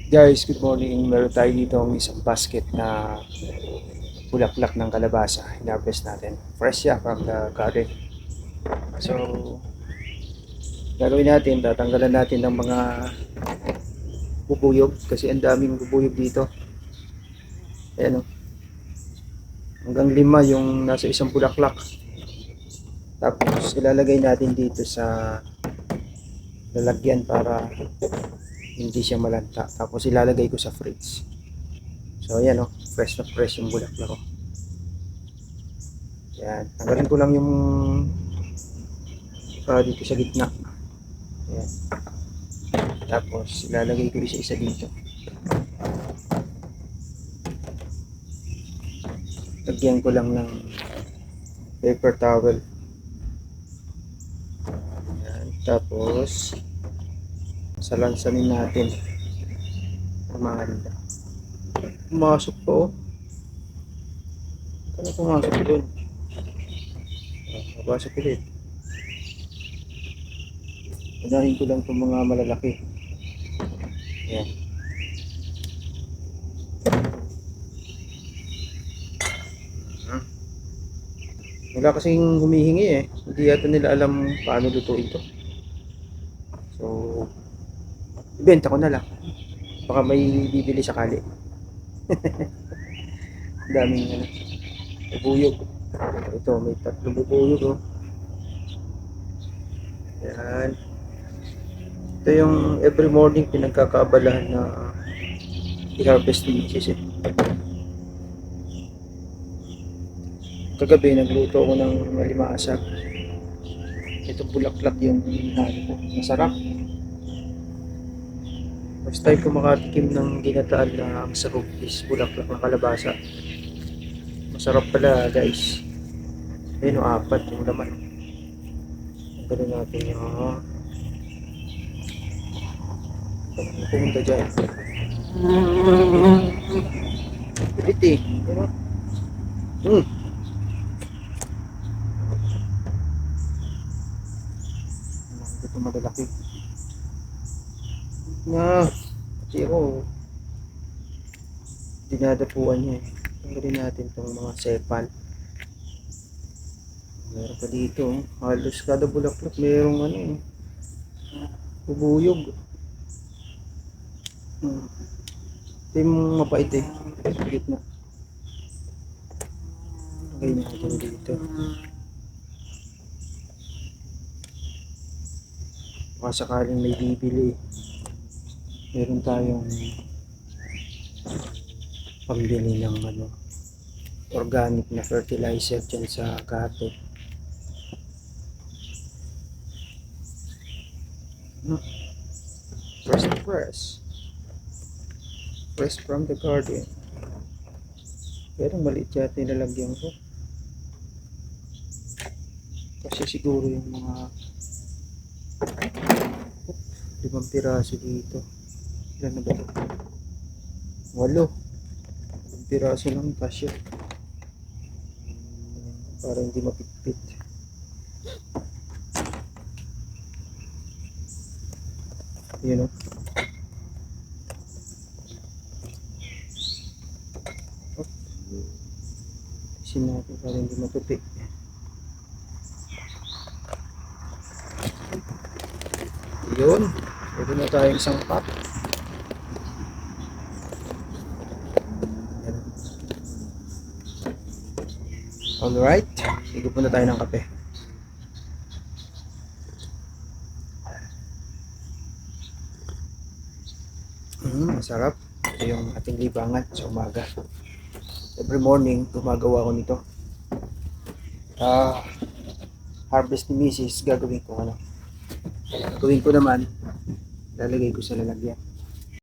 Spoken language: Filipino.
Guys, good morning. Meron tayo dito ang isang basket na bulaklak ng kalabasa. Hinarvest natin. Fresh siya from the garden. So, gagawin natin, tatanggalan natin ng mga bubuyog kasi ang daming bubuyog dito. Ayan o. Hanggang 5 yung nasa isang bulaklak. Tapos, ilalagay natin dito sa lalagyan para hindi siya malanta. Tapos, ilalagay ko sa fridge. So, ayan o. Fresh na fresh yung bulaklak ko. Yan. Tanggalin ko lang yung dito sa gitna. Yan. Tapos, ilalagay ko isa-isa dito. Lagyan ko lang ng paper towel. Yan. Tapos, salansanin natin ang mga nila. Pumasok po. Ano pumasok doon? Mabasok ulit. Unahin ko lang itong mga malalaki. Ayan. Wala kasing humihingi eh. Hindi yata nila alam paano lutuin ito. So, ibenta ko na lang. Baka may bibili sakali. Daming bubuyog. Ito, may 3 bubuyog oh. Yan. Ito yung every morning pinagkakaabalahan na i-harvest ni Mrs. eh. Kagabi nagluto ako ng limaasag. Ito bulaklak yung hinalo ko. Masarap. First time ko makatikim ng ginataan na ang sarap is bulaklak ng kalabasa. Masarap pala guys. Ayun o, 4 yung laman. Ganun natin yung pumunta dyan. Pilit eh. Ito malalaki. Kasi ako dinadapuan niya eh. Tanggalin natin itong mga sepal. Meron pa dito. Halos kada bulaklak merong ano eh. Bubuyog. Ito yung mapait eh. Sa gitna. Lagay natin dito. Baka sakaling may bibili, meron tayong pambili ng organic na fertilizer dyan sa garden. Fresh from the garden. Pero maliit yata nilalagyan ko kasi siguro yung mga 5 piraso dito. Ilan na ba ito? 8. 5 piraso lang kasya para hindi mapitpit. Yun o. Isin natin para hindi matupi. Yun. Pwede na tayong isang pot. Alright. Higop muna tayo ng kape. Masarap. Ito yung ating libangan sa umaga. Every morning, gumagawa ko nito. Harvest ni Mrs. Gagawin ko Gagawin ko naman, lalagay ko sa lalagyan.